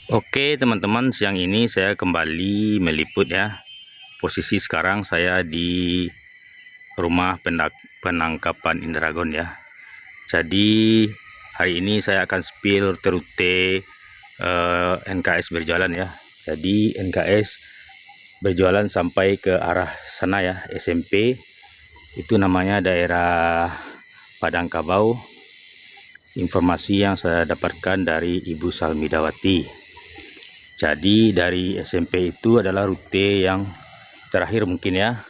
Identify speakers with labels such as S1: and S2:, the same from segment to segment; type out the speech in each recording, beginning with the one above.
S1: Oke teman-teman, siang ini saya kembali meliput ya. Posisi sekarang saya di rumah penangkapan Indragon ya. Jadi hari ini saya akan spill rute NKS berjalan ya. Jadi NKS berjalan sampai ke arah sana ya, SMP. Itu namanya daerah Padangkabau. Informasi yang saya dapatkan dari Ibu Salmidawati. Jadi dari SMP itu adalah rute yang terakhir mungkin ya.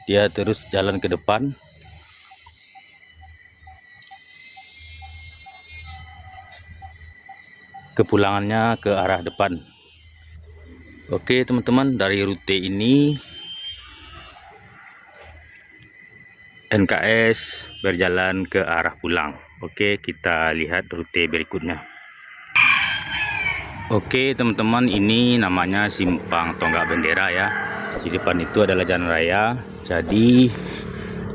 S1: Dia terus jalan ke depan. Kepulangannya ke arah depan. Oke teman-teman, dari rute ini NKS berjalan ke arah pulang. Oke, kita lihat rute berikutnya. Oke teman-teman, ini namanya Simpang Tonggak Bendera ya. Di depan itu adalah jalan raya. Jadi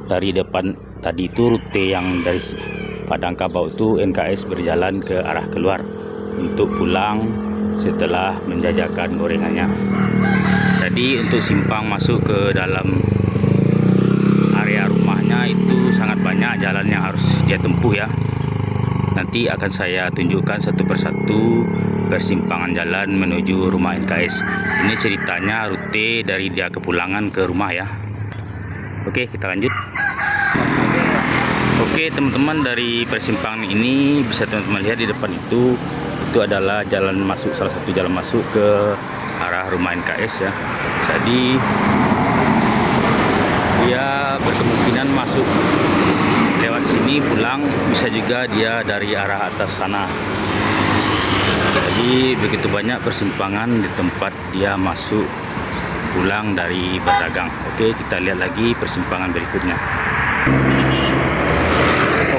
S1: dari depan tadi itu rute yang dari Padangkabau itu NKS berjalan ke arah keluar untuk pulang setelah menjajakan gorengannya. Jadi untuk simpang masuk ke dalam area rumahnya itu sangat banyak jalan yang harus dia tempuh ya. Nanti akan saya tunjukkan satu persatu persimpangan jalan menuju rumah NKS. Ini ceritanya rute dari dia kepulangan ke rumah ya. Oke, kita lanjut. Oke teman-teman, dari persimpangan ini bisa teman-teman lihat di depan itu adalah jalan masuk, salah satu jalan masuk ke arah rumah NKS ya. Jadi dia berkemungkinan masuk lewat sini pulang, bisa juga dia dari arah atas sana. Jadi begitu banyak persimpangan di tempat dia masuk pulang dari berdagang. Oke, kita lihat lagi persimpangan berikutnya.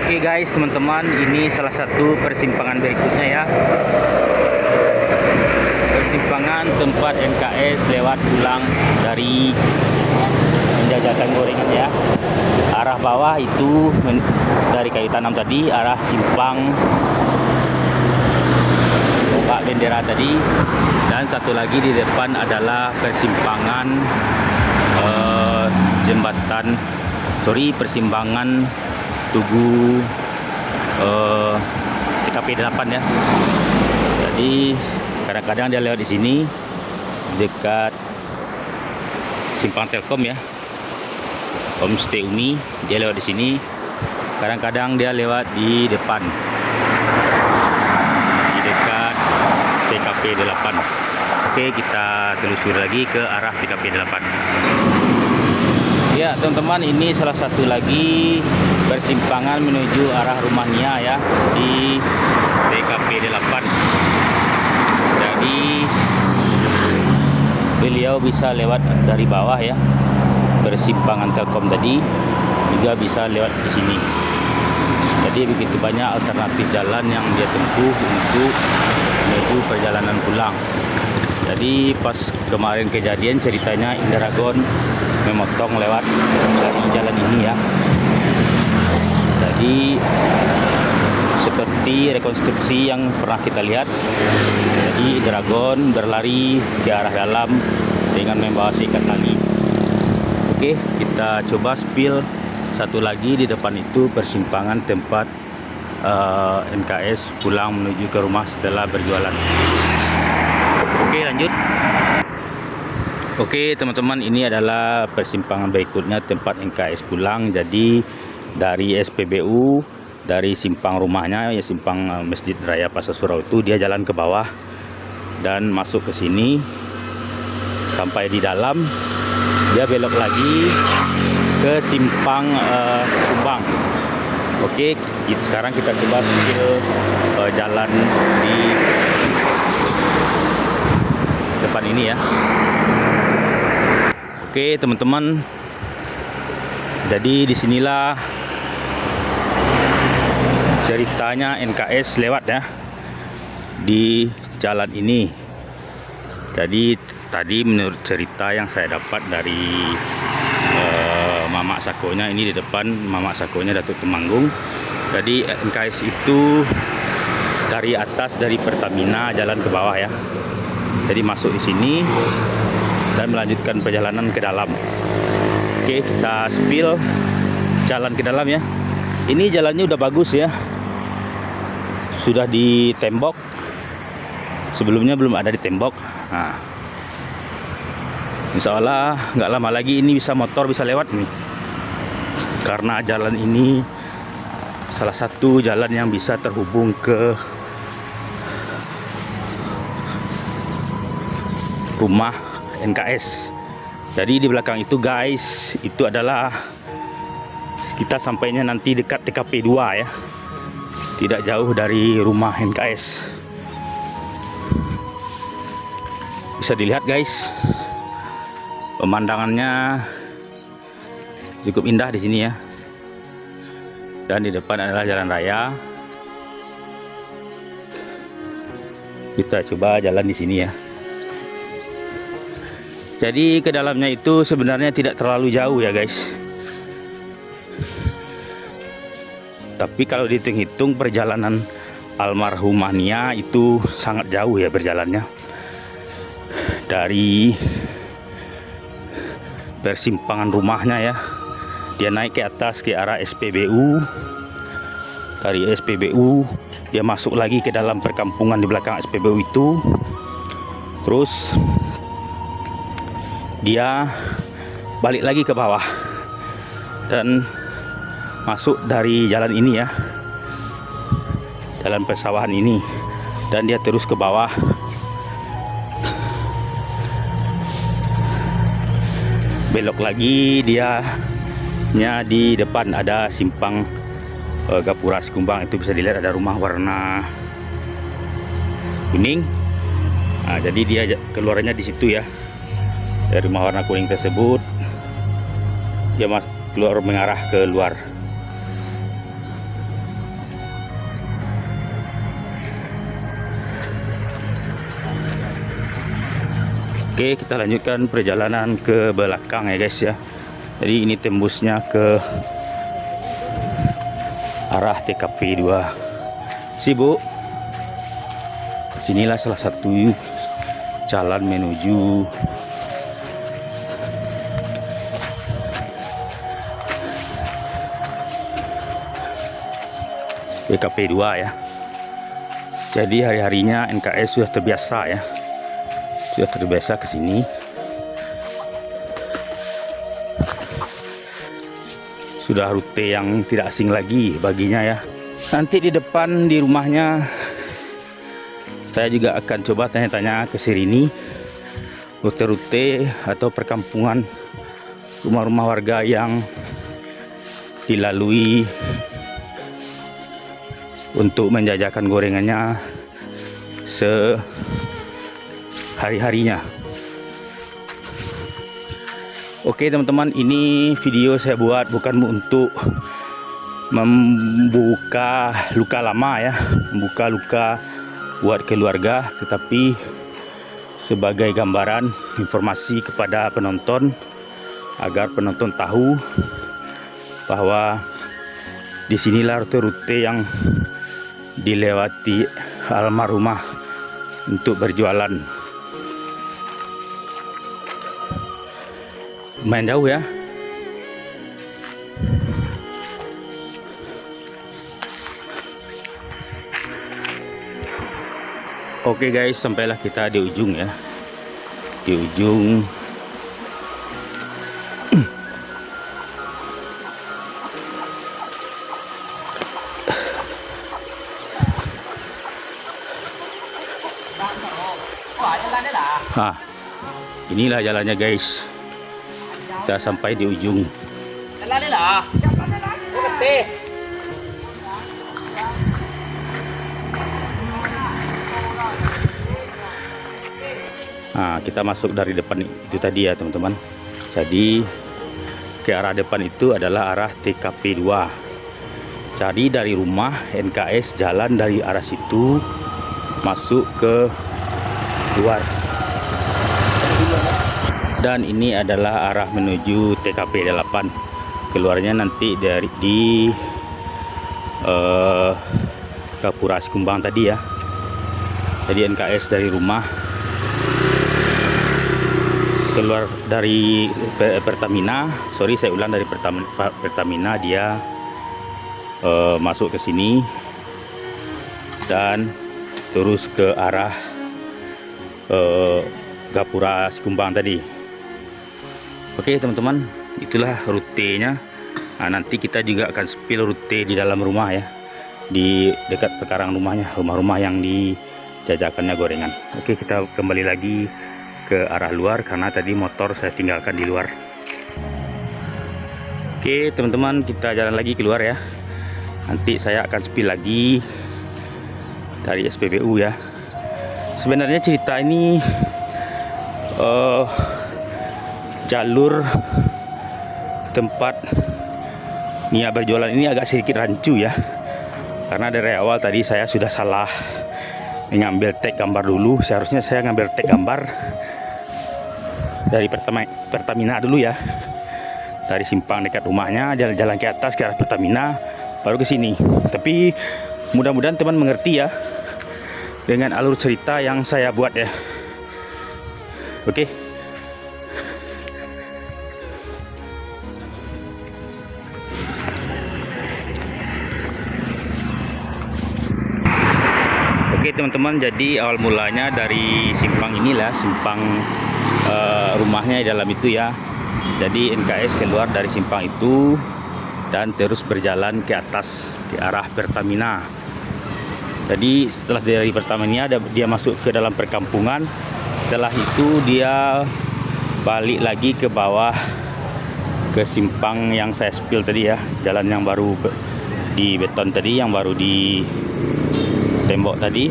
S1: Oke guys, teman-teman, ini salah satu persimpangan berikutnya ya. Persimpangan tempat NKS lewat pulang dari menjajakan gorengan ya. Arah bawah itu dari kayu tanam tadi, arah simpang Tonggak Bendera tadi. Dan satu lagi di depan adalah persimpangan persimpangan Tugu TKP 8 ya. Jadi kadang-kadang dia lewat di sini dekat simpang Telkom ya, Homestay Umi, dia lewat di sini. Kadang-kadang dia lewat di depan di dekat TKP 8. Oke, kita telusuri lagi ke arah TKP 8. Ya teman-teman, ini salah satu lagi persimpangan menuju arah rumahnya ya, di TKP 8. Jadi beliau bisa lewat dari bawah ya, persimpangan Telkom tadi juga bisa lewat di sini. Jadi begitu banyak alternatif jalan yang dia tempuh untuk menuju perjalanan pulang. Jadi pas kemarin kejadian ceritanya Indragon memotong lewat dari jalan ini ya. Jadi seperti rekonstruksi yang pernah kita lihat. Jadi Indragon berlari ke arah dalam dengan membawa seikat tali. Oke, kita coba spill satu lagi di depan itu persimpangan tempat NKS pulang menuju ke rumah setelah berjualan. Oke, lanjut. Oke teman-teman, ini adalah persimpangan berikutnya tempat NKS pulang. Jadi dari SPBU, dari simpang rumahnya ya, simpang Masjid Raya Pasar Surau itu dia jalan ke bawah dan masuk ke sini. Sampai di dalam dia belok lagi ke simpang Sekumbang. Oke, sekarang kita coba jalan di depan ini ya. Oke teman-teman, jadi disinilah ceritanya NKS lewat ya di jalan ini. Jadi tadi menurut cerita yang saya dapat dari mamak sakonya, ini di depan mamak sakonya Datuk Temanggung. Jadi NKS itu dari atas dari Pertamina jalan ke bawah ya. Jadi masuk di sini dan melanjutkan perjalanan ke dalam. Oke, kita spill jalan ke dalam ya. Ini jalannya udah bagus ya. Sudah ditembok. Sebelumnya belum ada ditembok. Nah, insya Allah nggak lama lagi ini motor bisa lewat nih. Karena jalan ini salah satu jalan yang bisa terhubung ke rumah NKS. Jadi di belakang itu guys, itu adalah kita sampainya nanti dekat TKP 2 ya. Tidak jauh dari rumah NKS. Bisa dilihat guys, pemandangannya cukup indah di sini ya. Dan di depan adalah jalan raya. Kita coba jalan di sini ya. Jadi ke dalamnya itu sebenarnya tidak terlalu jauh ya guys. Tapi kalau dihitung-hitung perjalanan almarhumah Nia itu sangat jauh ya berjalannya. Dari persimpangan rumahnya ya. Dia naik ke atas ke arah SPBU. Dari SPBU dia masuk lagi ke dalam perkampungan di belakang SPBU itu. Terus dia balik lagi ke bawah dan masuk dari jalan ini ya, jalan persawahan ini, dan dia terus ke bawah. Belok lagi dia di depan ada simpang Gapura Sikumbang. Itu bisa dilihat ada rumah warna kuning. Nah, jadi dia keluarnya di situ ya. Dari rumah warna kuning tersebut dia keluar mengarah ke luar. Oke, kita lanjutkan perjalanan ke belakang ya guys ya. Jadi ini tembusnya ke arah TKP 2. Bu, sinilah salah satu jalan menuju TKP 2 ya. Jadi hari-harinya NKS sudah terbiasa ya. Sudah terbiasa ke sini. Sudah rute yang tidak asing lagi baginya ya. Nanti di depan di rumahnya saya juga akan coba tanya-tanya ke Sirini rute-rute atau perkampungan rumah-rumah warga yang dilalui untuk menjajakan gorengannya sehari-harinya. Oke teman-teman, ini video saya buat bukan untuk membuka luka lama ya, membuka luka buat keluarga, tetapi sebagai gambaran informasi kepada penonton agar penonton tahu bahwa disinilah rute-rute yang dilewati almarhumah untuk berjualan. Lumayan jauh ya. Oke guys, sampailah kita di ujung ya. Di ujung nah, inilah jalannya guys. Kita sampai di ujung. Nah, kita masuk dari depan itu tadi ya teman-teman. Jadi ke arah depan itu adalah arah TKP 2. Jadi dari rumah NKS jalan dari arah situ masuk ke luar. Dan ini adalah arah menuju TKP 8. Keluarnya nanti dari di Gapura Sikumbang tadi ya. Jadi NKS dari rumah keluar dari Pertamina, sorry saya ulang, dari Pertamina dia masuk ke sini dan terus ke arah Gapura Sikumbang tadi. Oke teman-teman, itulah rutenya. Nah, nanti kita juga akan spill rute di dalam rumah ya, di dekat pekarang rumahnya, rumah-rumah yang dijajakannya gorengan. Oke, kita kembali lagi ke arah luar karena tadi motor saya tinggalkan di luar. Oke teman-teman, kita jalan lagi keluar ya. Nanti saya akan spill lagi dari SPBU ya. Sebenarnya cerita ini jalur tempat Nia berjualan ini agak sedikit rancu ya, karena dari awal tadi saya sudah salah mengambil tag gambar dulu. Seharusnya saya ngambil tag gambar dari Pertamina dulu ya, dari simpang dekat rumahnya, jalan-jalan ke atas ke arah Pertamina, baru ke sini. Tapi mudah-mudahan teman mengerti ya dengan alur cerita yang saya buat ya. Oke. Oke teman-teman, jadi awal mulanya dari simpang inilah, simpang rumahnya di dalam itu ya. Jadi NKS keluar dari simpang itu dan terus berjalan ke atas ke arah Pertamina. Jadi setelah dari Pertamina dia masuk ke dalam perkampungan. Setelah itu dia balik lagi ke bawah ke simpang yang saya spill tadi ya, jalan yang baru di beton tadi, yang baru di tembok tadi.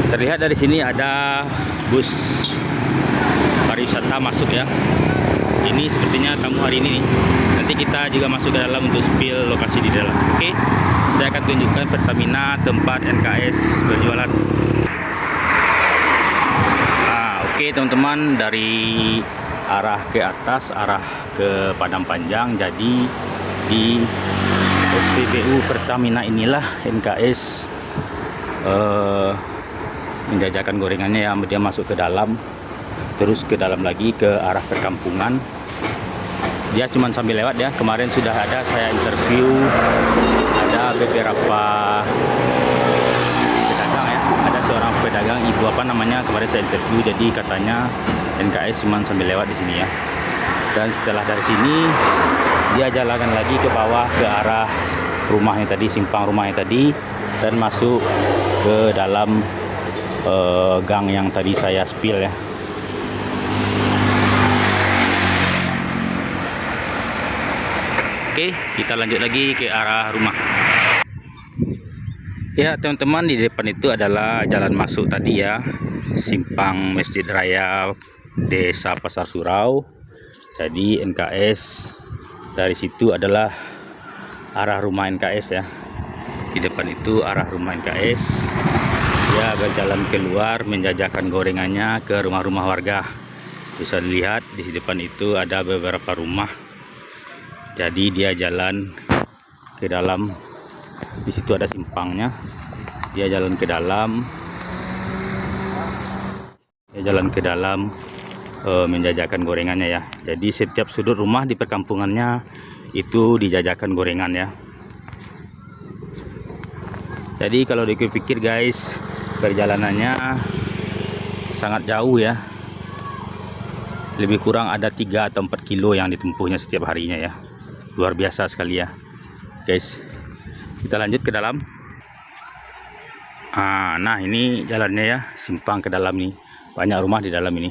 S1: Terlihat dari sini ada bus pariwisata masuk ya. Ini sepertinya tamu hari ini nih. Nanti kita juga masuk ke dalam untuk spill lokasi di dalam. Oke, saya akan tunjukkan Pertamina tempat NKS berjualan. Oke teman-teman, dari arah ke atas, arah ke Padang Panjang. Jadi di SPBU Pertamina inilah NKS menjajakan gorengannya ya. Dia masuk ke dalam, terus ke dalam lagi ke arah perkampungan. Dia cuma sambil lewat ya. Kemarin sudah ada saya interview, ada beberapa pedagang ya, ada seorang pedagang, ibu apa namanya, kemarin saya interview. Jadi katanya NKS cuma sambil lewat di sini ya. Dan setelah dari sini dia jalankan lagi ke bawah ke arah rumahnya tadi, simpang rumahnya tadi, dan masuk ke dalam gang yang tadi saya spill ya. Oke, kita lanjut lagi ke arah rumah. Ya teman-teman, di depan itu adalah jalan masuk tadi ya, simpang Masjid Raya Desa Pasar Surau. Jadi NKS dari situ adalah arah rumah NKS ya. Di depan itu arah rumah NKS. Dia berjalan keluar menjajakan gorengannya ke rumah-rumah warga. Bisa dilihat di depan itu ada beberapa rumah. Jadi dia jalan ke dalam. Di situ ada simpangnya. Dia jalan ke dalam. Menjajakan gorengannya ya. Jadi setiap sudut rumah di perkampungannya itu dijajakan gorengan ya. Jadi kalau dipikir guys, perjalanannya sangat jauh ya. Lebih kurang ada 3 atau 4 kilo yang ditempuhnya setiap harinya ya. Luar biasa sekali ya guys. Kita lanjut ke dalam. Nah ini jalannya ya, simpang ke dalam nih. Banyak rumah di dalam ini.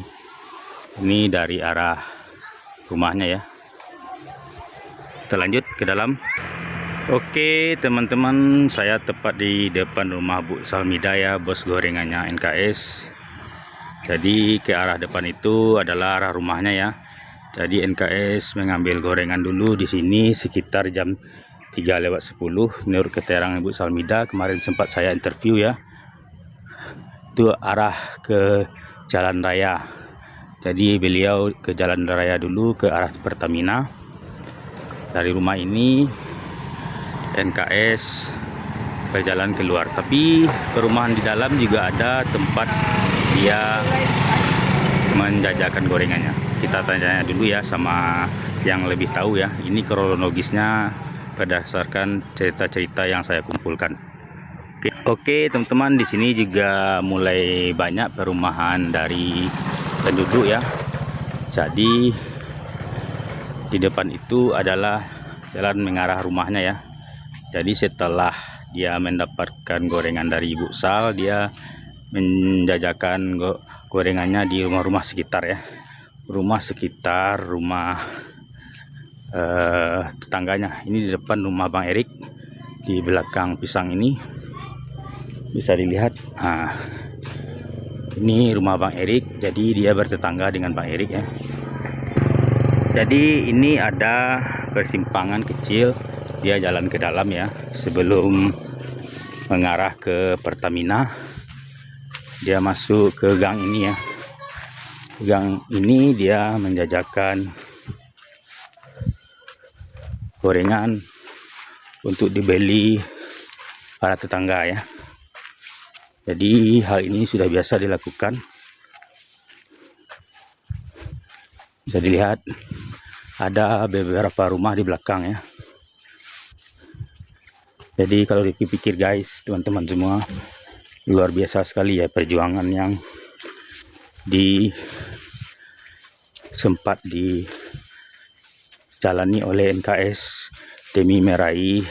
S1: Ini dari arah rumahnya ya. Kita lanjut ke dalam. Oke teman-teman, saya tepat di depan rumah Bu Salmida ya, bos gorengannya NKS. Jadi ke arah depan itu adalah arah rumahnya ya. Jadi NKS mengambil gorengan dulu di sini sekitar jam 3:10 menurut keterangan Ibu Salmida. Kemarin sempat saya interview ya. Itu arah ke jalan raya. Jadi beliau ke jalan raya dulu ke arah Pertamina. Dari rumah ini NKS berjalan keluar. Tapi perumahan di dalam juga ada tempat dia menjajakan gorengannya. Kita tanya dulu ya sama yang lebih tahu ya. Ini kronologisnya berdasarkan cerita-cerita yang saya kumpulkan. Oke teman-teman, di sini juga mulai banyak perumahan dari penduduk ya. Jadi di depan itu adalah jalan mengarah rumahnya ya. Jadi setelah dia mendapatkan gorengan dari Ibu Sal, dia menjajakan gorengannya di rumah-rumah sekitar ya. Rumah sekitar, rumah tetangganya. Ini di depan rumah Bang Erik, di belakang pisang ini bisa dilihat. Nah, ini rumah Bang Erik, jadi dia bertetangga dengan Bang Erik ya. Jadi ini ada persimpangan kecil, dia jalan ke dalam ya, sebelum mengarah ke Pertamina. Dia masuk ke gang ini ya. Gang ini dia menjajakan gorengan untuk dibeli para tetangga ya. Jadi hal ini sudah biasa dilakukan. Bisa dilihat ada beberapa rumah di belakang ya. Jadi kalau dipikir guys, teman-teman semua, luar biasa sekali ya perjuangan yang sempat dijalani oleh NKS demi meraih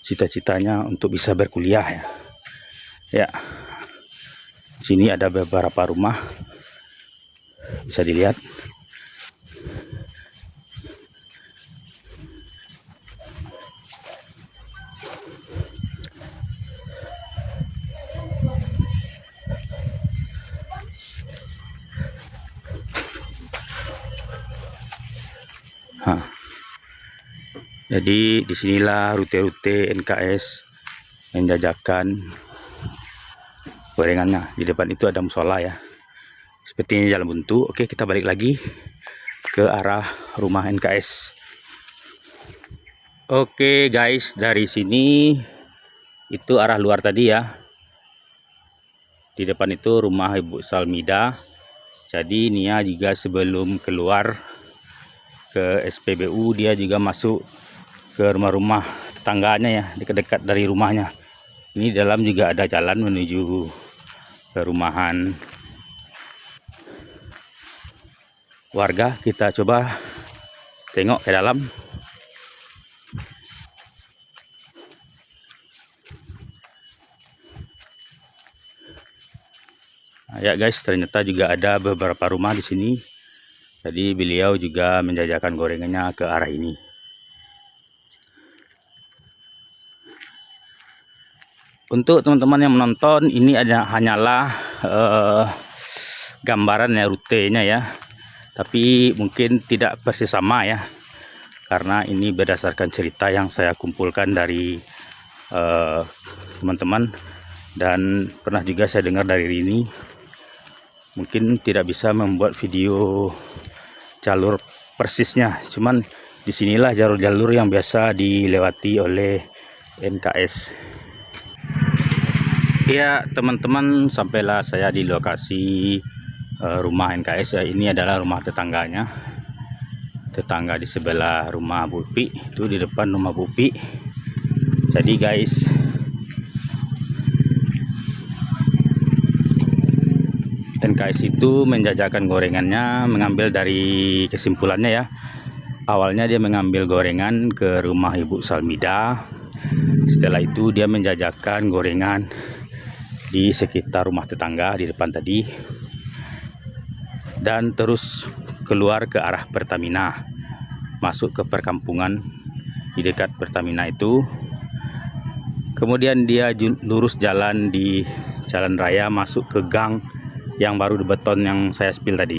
S1: cita-citanya untuk bisa berkuliah ya. Ya, sini ada beberapa rumah, bisa dilihat. Jadi disinilah rute-rute NKS menjajakan gorengannya. Di depan itu ada musola ya, sepertinya jalan buntu. Oke, kita balik lagi ke arah rumah NKS. Oke guys, dari sini itu arah luar tadi ya. Di depan itu rumah Ibu Salmida. Jadi Nia juga sebelum keluar ke SPBU, dia juga masuk ke rumah-rumah tetangganya ya, dekat-dekat dari rumahnya. Ini dalam juga ada jalan menuju ke rumahan warga. Kita coba tengok ke dalam. Nah, ya guys, ternyata juga ada beberapa rumah di sini. Jadi beliau juga menjajakan gorengannya ke arah ini. Untuk teman-teman yang menonton, ini hanyalah gambaran ya, rutenya ya. Tapi mungkin tidak persis sama ya, karena ini berdasarkan cerita yang saya kumpulkan dari teman-teman, dan pernah juga saya dengar dari Rini. Mungkin tidak bisa membuat video jalur persisnya, cuman disinilah jalur-jalur yang biasa dilewati oleh NKS. Ya teman-teman, sampailah saya di lokasi rumah NKS ya. Ini adalah rumah tetangganya, tetangga di sebelah rumah Bu Upi, itu di depan rumah Bu Upi. Jadi guys, NKS itu menjajakan gorengannya, mengambil dari kesimpulannya ya. Awalnya dia mengambil gorengan ke rumah Ibu Salmida. Setelah itu dia menjajakan gorengan di sekitar rumah tetangga di depan tadi, dan terus keluar ke arah Pertamina, masuk ke perkampungan di dekat Pertamina itu. Kemudian dia lurus jalan di jalan raya, masuk ke gang yang baru dibeton yang saya spill tadi,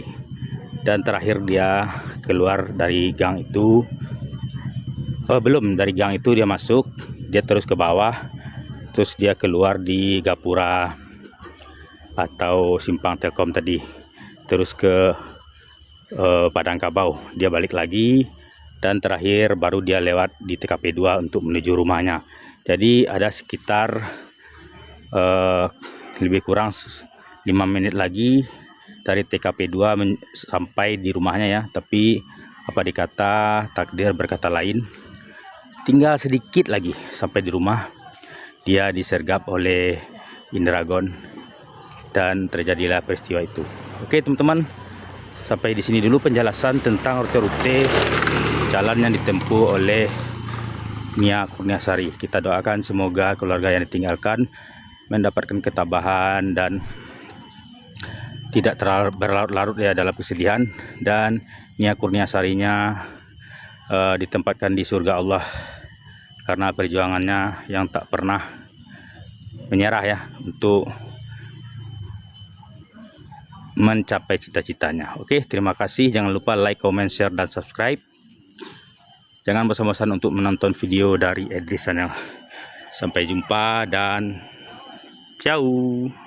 S1: dan terakhir dia keluar dari gang itu. Belum, dari gang itu dia masuk, dia terus ke bawah, terus dia keluar di Gapura atau simpang Telkom tadi, terus ke Padang Kabau, dia balik lagi, dan terakhir baru dia lewat di TKP 2 untuk menuju rumahnya. Jadi ada sekitar lebih kurang 5 menit lagi dari TKP 2 sampai di rumahnya ya. Tapi apa dikata, takdir berkata lain, tinggal sedikit lagi sampai di rumah. Dia disergap oleh Indragon dan terjadilah peristiwa itu. Oke teman-teman, sampai di sini dulu penjelasan tentang rute-rute jalan yang ditempuh oleh Nia Kurniasari. Kita doakan semoga keluarga yang ditinggalkan mendapatkan ketabahan dan tidak terlalu berlarut-larut ya dalam kesedihan, dan Nia Kurniasarinya ditempatkan di surga Allah karena perjuangannya yang tak pernah menyerah ya untuk mencapai cita-citanya. Oke, terima kasih. Jangan lupa like, comment, share, dan subscribe. Jangan bosan-bosan untuk menonton video dari Edris Channel. Sampai jumpa dan ciao.